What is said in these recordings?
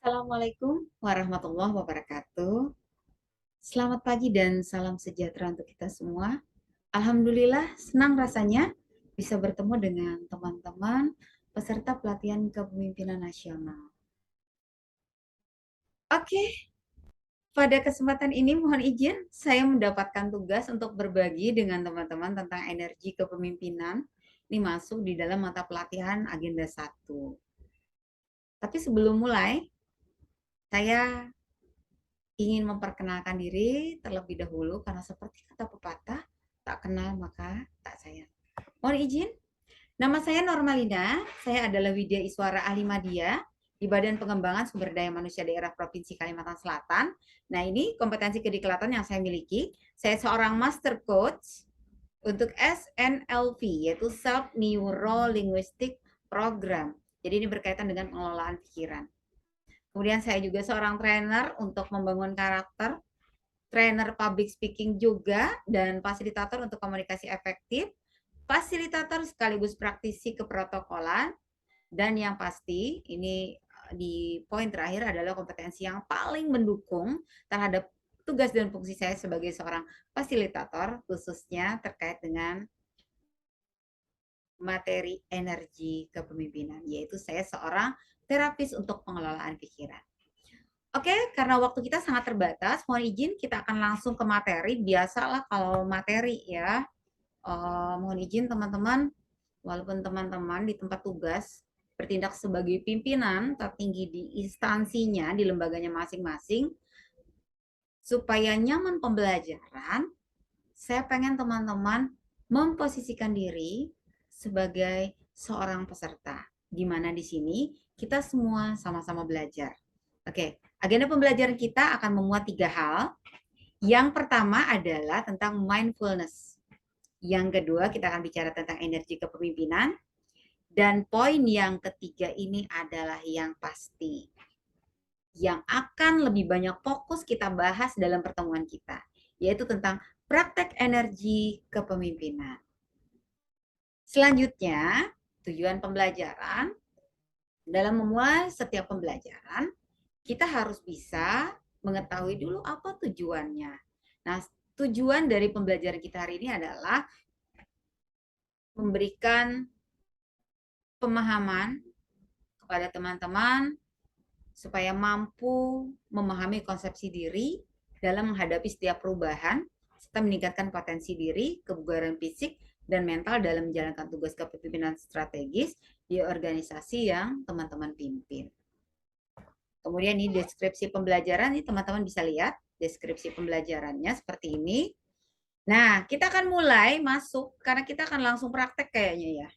Assalamualaikum warahmatullahi wabarakatuh. Selamat pagi dan salam sejahtera untuk kita semua. Alhamdulillah, senang rasanya bisa bertemu dengan teman-teman peserta pelatihan kepemimpinan nasional. Oke, pada kesempatan ini mohon izin saya mendapatkan tugas untuk berbagi dengan teman-teman tentang energi kepemimpinan. Ini masuk di dalam mata pelatihan agenda 1. Tapi sebelum mulai, saya ingin memperkenalkan diri terlebih dahulu karena seperti kata pepatah, tak kenal maka tak sayang. Mohon izin, nama saya Normalina, saya adalah Widya Iswara Ahli Madya di Badan Pengembangan Sumber Daya Manusia Daerah Provinsi Kalimantan Selatan. Nah, ini kompetensi kediklatan yang saya miliki. Saya seorang master coach untuk SNLP, yaitu Self Neuro Linguistic Program. Jadi ini berkaitan dengan pengelolaan pikiran. Kemudian saya juga seorang trainer untuk membangun karakter, trainer public speaking juga, dan fasilitator untuk komunikasi efektif, fasilitator sekaligus praktisi keprotokolan, dan yang pasti ini di poin terakhir adalah kompetensi yang paling mendukung terhadap tugas dan fungsi saya sebagai seorang fasilitator, khususnya terkait dengan materi energi kepemimpinan, yaitu saya seorang terapis untuk pengelolaan pikiran. Oke, karena waktu kita sangat terbatas, mohon izin kita akan langsung ke materi. Biasalah kalau materi ya, mohon izin teman-teman, walaupun teman-teman di tempat tugas bertindak sebagai pimpinan tertinggi di instansinya, di lembaganya masing-masing, supaya nyaman pembelajaran, saya pengen teman-teman memposisikan diri sebagai seorang peserta, di mana di sini kita semua sama-sama belajar. Oke, agenda pembelajaran kita akan memuat 3 hal. Yang pertama adalah tentang mindfulness. Yang kedua, kita akan bicara tentang energi kepemimpinan. Dan poin yang ketiga ini adalah yang pasti, yang akan lebih banyak fokus kita bahas dalam pertemuan kita, yaitu tentang praktek energi kepemimpinan. Selanjutnya, tujuan pembelajaran. Dalam memulai setiap pembelajaran, kita harus bisa mengetahui dulu apa tujuannya. Nah, tujuan dari pembelajaran kita hari ini adalah memberikan pemahaman kepada teman-teman supaya mampu memahami konsepsi diri dalam menghadapi setiap perubahan, serta meningkatkan potensi diri, kebugaran fisik, dan mental dalam menjalankan tugas kepemimpinan strategis di organisasi yang teman-teman pimpin. Kemudian ini deskripsi pembelajaran, ini teman-teman bisa lihat deskripsi pembelajarannya seperti ini. Nah, kita akan mulai masuk karena kita akan langsung praktek kayaknya ya.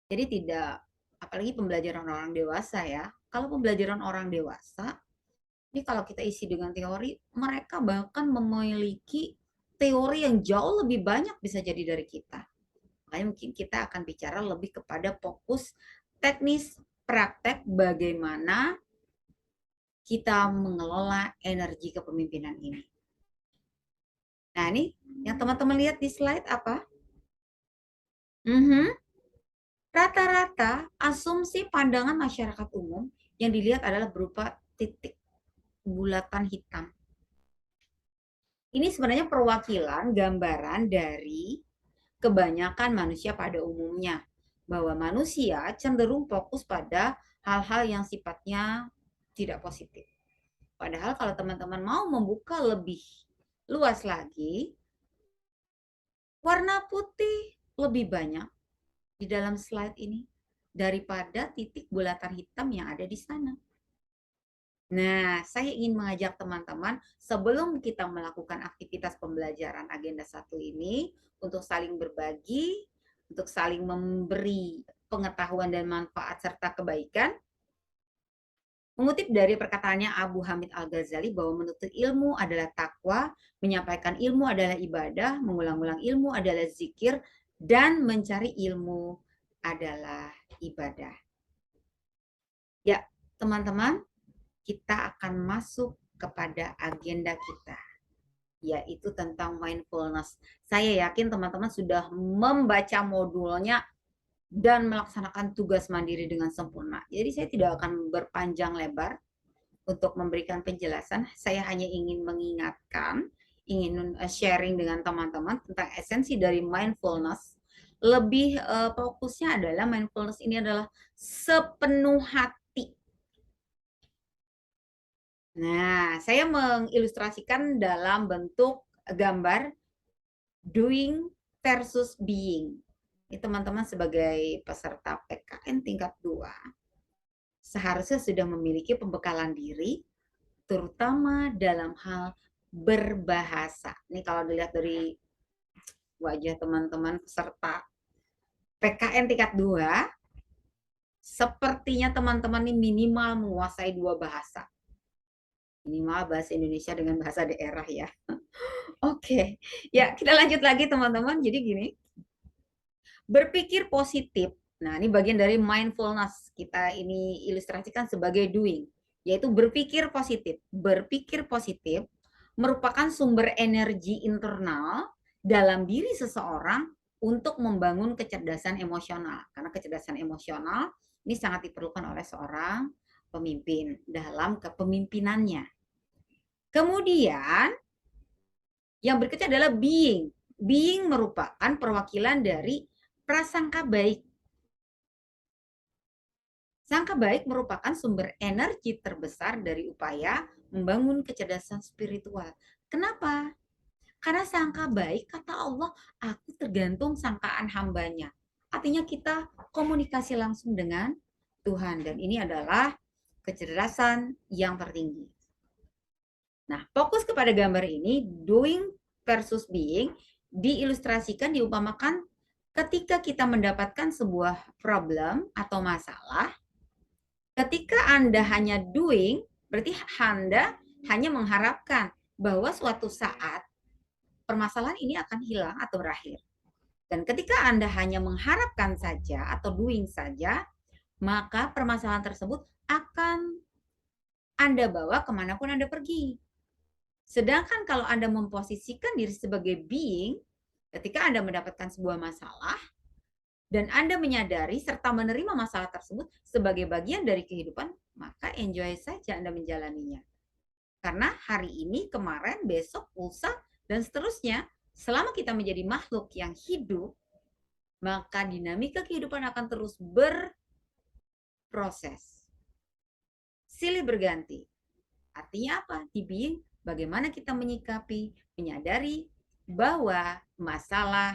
Jadi tidak, apalagi pembelajaran orang dewasa ya. Kalau pembelajaran orang dewasa, ini kalau kita isi dengan teori, mereka bahkan memiliki teori yang jauh lebih banyak bisa jadi dari kita. Makanya mungkin kita akan bicara lebih kepada fokus teknis praktek bagaimana kita mengelola energi kepemimpinan ini. Nah, ini yang teman-teman lihat di slide apa? Rata-rata asumsi pandangan masyarakat umum yang dilihat adalah berupa titik bulatan hitam. Ini sebenarnya perwakilan gambaran dari kebanyakan manusia pada umumnya, bahwa manusia cenderung fokus pada hal-hal yang sifatnya tidak positif. Padahal kalau teman-teman mau membuka lebih luas lagi, warna putih lebih banyak di dalam slide ini daripada titik bulatan hitam yang ada di sana. Nah, saya ingin mengajak teman-teman sebelum kita melakukan aktivitas pembelajaran agenda 1 ini untuk saling berbagi, untuk saling memberi pengetahuan dan manfaat serta kebaikan. Mengutip dari perkataannya Abu Hamid Al-Ghazali bahwa menuntut ilmu adalah takwa, menyampaikan ilmu adalah ibadah, mengulang-ulang ilmu adalah zikir, dan mencari ilmu adalah ibadah. Ya, teman-teman, kita akan masuk kepada agenda kita, yaitu tentang mindfulness. Saya yakin teman-teman sudah membaca modulnya dan melaksanakan tugas mandiri dengan sempurna. Jadi saya tidak akan berpanjang lebar untuk memberikan penjelasan. Saya hanya ingin mengingatkan, ingin sharing dengan teman-teman tentang esensi dari mindfulness. Lebih fokusnya adalah mindfulness ini adalah sepenuh hati. Nah, saya mengilustrasikan dalam bentuk gambar doing versus being. Ini teman-teman sebagai peserta PKN tingkat 2 seharusnya sudah memiliki pembekalan diri, terutama dalam hal berbahasa. Ini kalau dilihat dari wajah teman-teman peserta PKN tingkat 2, sepertinya teman-teman ini minimal menguasai 2 bahasa. Minimal bahasa Indonesia dengan bahasa daerah ya. Oke, ya kita lanjut lagi teman-teman. Jadi gini, berpikir positif. Nah, ini bagian dari mindfulness. Kita ini ilustrasikan sebagai doing, yaitu berpikir positif. Berpikir positif merupakan sumber energi internal dalam diri seseorang untuk membangun kecerdasan emosional. Karena kecerdasan emosional ini sangat diperlukan oleh seorang pemimpin dalam kepemimpinannya. Kemudian, yang berikutnya adalah being. Being merupakan perwakilan dari prasangka baik. Sangka baik merupakan sumber energi terbesar dari upaya membangun kecerdasan spiritual. Kenapa? Karena sangka baik, kata Allah, aku tergantung sangkaan hambanya. Artinya kita komunikasi langsung dengan Tuhan. Dan ini adalah kecerdasan yang tertinggi. Nah, fokus kepada gambar ini, doing versus being, diilustrasikan, diumpamakan ketika kita mendapatkan sebuah problem atau masalah. Ketika Anda hanya doing, berarti Anda hanya mengharapkan bahwa suatu saat permasalahan ini akan hilang atau berakhir. Dan ketika Anda hanya mengharapkan saja atau doing saja, maka permasalahan tersebut akan Anda bawa kemanapun Anda pergi. Sedangkan kalau Anda memposisikan diri sebagai being, ketika Anda mendapatkan sebuah masalah, dan Anda menyadari serta menerima masalah tersebut sebagai bagian dari kehidupan, maka enjoy saja Anda menjalaninya. Karena hari ini, kemarin, besok, lusa, dan seterusnya, selama kita menjadi makhluk yang hidup, maka dinamika kehidupan akan terus berproses. Silih berganti. Artinya apa? Di being, bagaimana kita menyikapi, menyadari bahwa masalah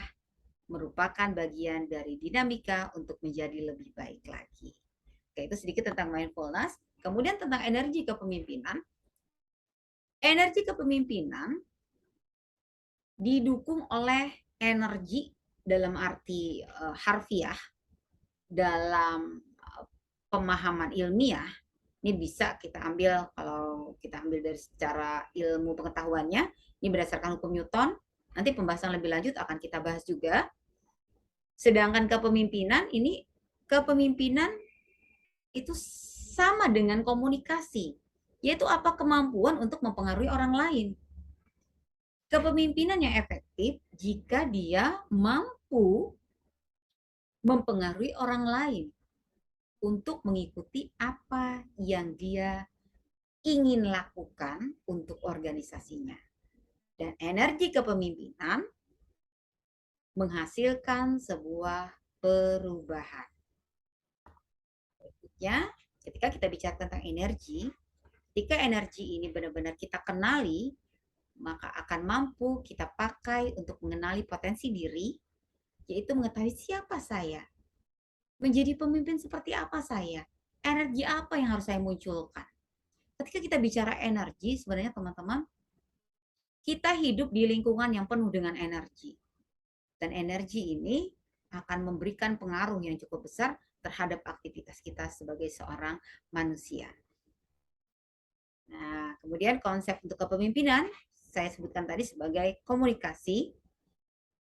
merupakan bagian dari dinamika untuk menjadi lebih baik lagi. Oke, itu sedikit tentang mindfulness. Kemudian tentang energi kepemimpinan. Energi kepemimpinan didukung oleh energi dalam arti harfiah, dalam pemahaman ilmiah. Ini bisa kita ambil, kalau kita ambil dari secara ilmu pengetahuannya, ini berdasarkan hukum Newton. Nanti pembahasan lebih lanjut akan kita bahas juga. Sedangkan kepemimpinan ini, kepemimpinan itu sama dengan komunikasi, yaitu apa? Kemampuan untuk mempengaruhi orang lain. Kepemimpinan yang efektif jika dia mampu mempengaruhi orang lain untuk mengikuti apa yang dia ingin lakukan untuk organisasinya. Dan energi kepemimpinan menghasilkan sebuah perubahan. Berikutnya, ketika kita bicara tentang energi, ketika energi ini benar-benar kita kenali, maka akan mampu kita pakai untuk mengenali potensi diri, yaitu mengetahui siapa saya, menjadi pemimpin seperti apa saya, energi apa yang harus saya munculkan. Ketika kita bicara energi, sebenarnya teman-teman, kita hidup di lingkungan yang penuh dengan energi. Dan energi ini akan memberikan pengaruh yang cukup besar terhadap aktivitas kita sebagai seorang manusia. Nah, kemudian konsep untuk kepemimpinan, saya sebutkan tadi sebagai komunikasi.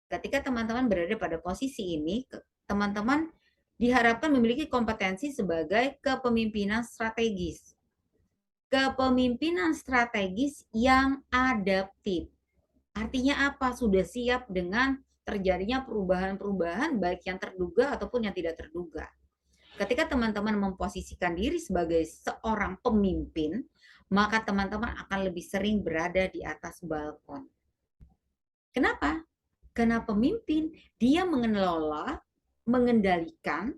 Ketika teman-teman berada pada posisi ini, teman-teman diharapkan memiliki kompetensi sebagai kepemimpinan strategis. Kepemimpinan strategis yang adaptif. Artinya apa? Sudah siap dengan terjadinya perubahan-perubahan baik yang terduga ataupun yang tidak terduga. Ketika teman-teman memposisikan diri sebagai seorang pemimpin, maka teman-teman akan lebih sering berada di atas balkon. Kenapa? Karena pemimpin, dia mengelola, mengendalikan,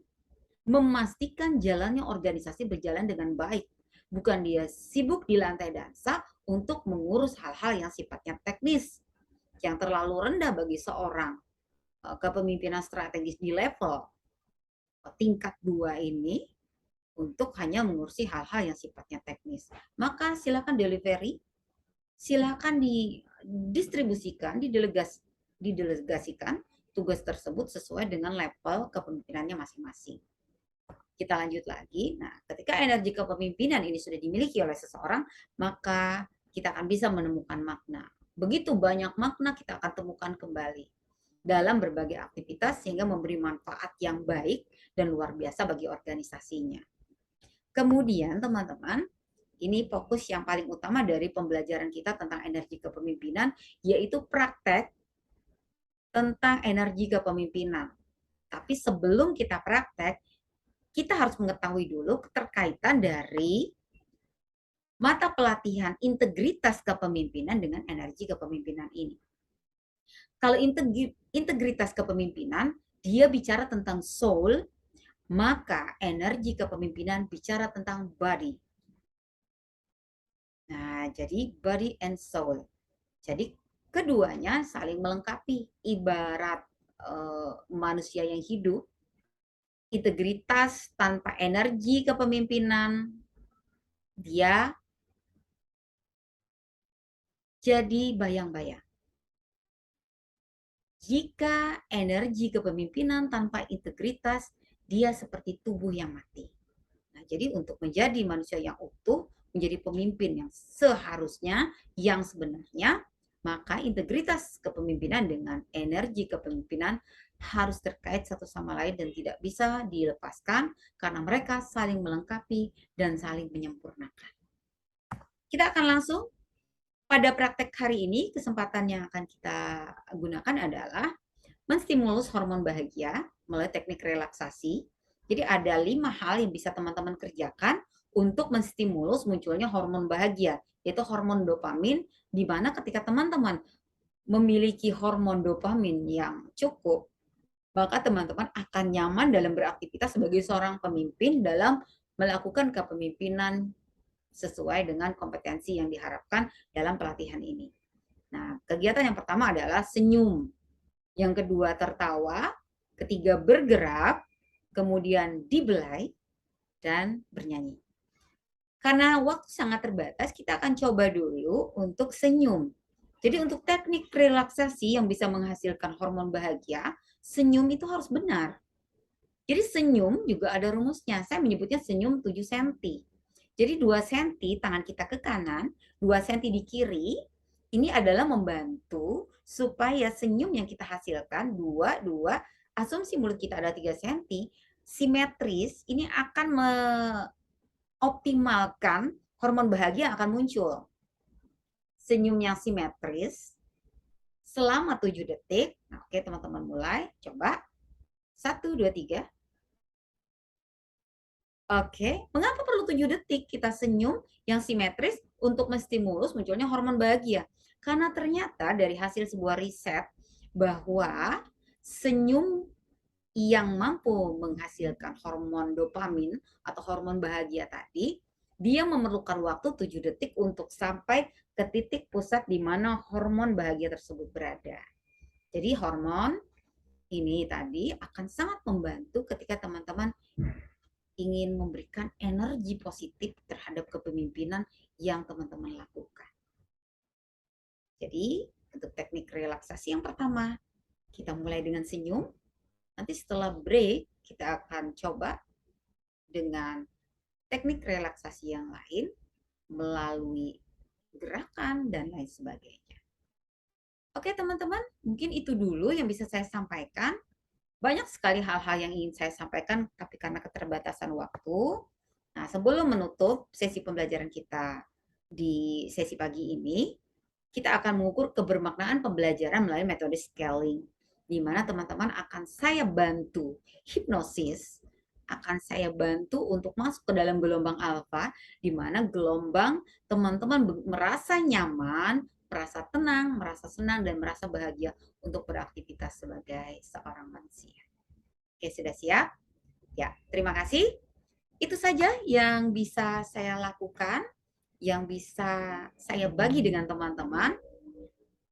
memastikan jalannya organisasi berjalan dengan baik. Bukan dia sibuk di lantai dasar untuk mengurus hal-hal yang sifatnya teknis, yang terlalu rendah bagi seorang kepemimpinan strategis di level tingkat 2 ini untuk hanya mengurusi hal-hal yang sifatnya teknis. Maka silakan delivery, silakan didistribusikan, didelegasikan tugas tersebut sesuai dengan level kepemimpinannya masing-masing. Kita lanjut lagi. Nah, ketika energi kepemimpinan ini sudah dimiliki oleh seseorang, maka kita akan bisa menemukan makna. Begitu banyak makna kita akan temukan kembali dalam berbagai aktivitas sehingga memberi manfaat yang baik dan luar biasa bagi organisasinya. Kemudian teman-teman, ini fokus yang paling utama dari pembelajaran kita tentang energi kepemimpinan, yaitu praktek tentang energi kepemimpinan. Tapi sebelum kita praktek, kita harus mengetahui dulu keterkaitan dari mata pelatihan integritas kepemimpinan dengan energi kepemimpinan ini. Kalau integritas kepemimpinan, dia bicara tentang soul, maka energi kepemimpinan bicara tentang body. Nah, jadi body and soul. Jadi keduanya saling melengkapi. Ibarat manusia yang hidup, integritas tanpa energi kepemimpinan, dia jadi bayang-bayang. Jika energi kepemimpinan tanpa integritas, dia seperti tubuh yang mati. Nah, jadi untuk menjadi manusia yang utuh, menjadi pemimpin yang seharusnya, yang sebenarnya, maka integritas kepemimpinan dengan energi kepemimpinan harus terkait satu sama lain dan tidak bisa dilepaskan karena mereka saling melengkapi dan saling menyempurnakan. Kita akan langsung pada praktek hari ini, kesempatan yang akan kita gunakan adalah menstimulus hormon bahagia melalui teknik relaksasi. Jadi ada 5 hal yang bisa teman-teman kerjakan untuk menstimulus munculnya hormon bahagia, yaitu hormon dopamin, di mana ketika teman-teman memiliki hormon dopamin yang cukup, maka teman-teman akan nyaman dalam beraktivitas sebagai seorang pemimpin dalam melakukan kepemimpinan sesuai dengan kompetensi yang diharapkan dalam pelatihan ini. Nah, kegiatan yang pertama adalah senyum. Yang kedua tertawa, ketiga bergerak, kemudian dibelai, dan bernyanyi. Karena waktu sangat terbatas, kita akan coba dulu untuk senyum. Jadi untuk teknik relaksasi yang bisa menghasilkan hormon bahagia, senyum itu harus benar. Jadi senyum juga ada rumusnya. Saya menyebutnya senyum 7 cm. Jadi 2 cm tangan kita ke kanan, 2 cm di kiri, ini adalah membantu supaya senyum yang kita hasilkan, 2, asumsi mulut kita ada 3 cm, simetris, ini akan mengoptimalkan hormon bahagia yang akan muncul. Senyum yang simetris selama 7 detik. Nah, oke teman-teman mulai, coba. 1, 2, 3. Oke, mengapa perlu 7 detik kita senyum yang simetris untuk menstimulus munculnya hormon bahagia? Karena ternyata dari hasil sebuah riset bahwa senyum yang mampu menghasilkan hormon dopamin atau hormon bahagia tadi, dia memerlukan waktu 7 detik untuk sampai ke titik pusat di mana hormon bahagia tersebut berada. Jadi hormon ini tadi akan sangat membantu ketika teman-teman ingin memberikan energi positif terhadap kepemimpinan yang teman-teman lakukan. Jadi, untuk teknik relaksasi yang pertama, kita mulai dengan senyum. Nanti setelah break, kita akan coba dengan teknik relaksasi yang lain melalui gerakan dan lain sebagainya. Oke teman-teman, mungkin itu dulu yang bisa saya sampaikan. Banyak sekali hal-hal yang ingin saya sampaikan, tapi karena keterbatasan waktu, nah sebelum menutup sesi pembelajaran kita di sesi pagi ini, kita akan mengukur kebermaknaan pembelajaran melalui metode scaling. di mana teman-teman akan saya bantu hipnosis, akan saya bantu untuk masuk ke dalam gelombang alfa, di mana gelombang teman-teman merasa nyaman, merasa tenang, merasa senang, dan merasa bahagia untuk beraktivitas sebagai seorang manusia. Oke, sudah siap? Ya, terima kasih. Itu saja yang bisa saya lakukan, yang bisa saya bagi dengan teman-teman.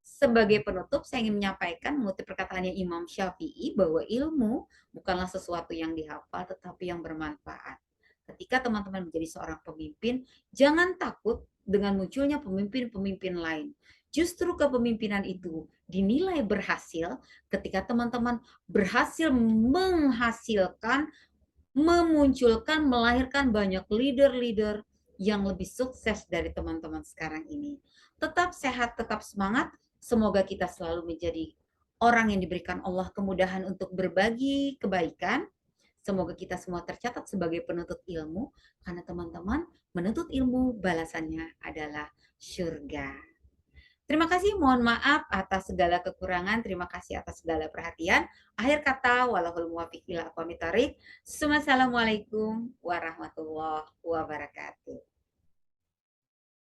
Sebagai penutup, saya ingin menyampaikan mengutip perkataannya Imam Syafi'i bahwa ilmu bukanlah sesuatu yang dihafal, tetapi yang bermanfaat. Ketika teman-teman menjadi seorang pemimpin, jangan takut dengan munculnya pemimpin-pemimpin lain. Justru kepemimpinan itu dinilai berhasil ketika teman-teman berhasil menghasilkan, memunculkan, melahirkan banyak leader-leader yang lebih sukses dari teman-teman sekarang ini. Tetap sehat, tetap semangat. Semoga kita selalu menjadi orang yang diberikan Allah kemudahan untuk berbagi kebaikan. Semoga kita semua tercatat sebagai penuntut ilmu, karena teman-teman menuntut ilmu balasannya adalah surga. Terima kasih, mohon maaf atas segala kekurangan, terima kasih atas segala perhatian. Akhir kata, walahul muwafiq ila aqwamit thoriq. Wassalamualaikum warahmatullahi wabarakatuh.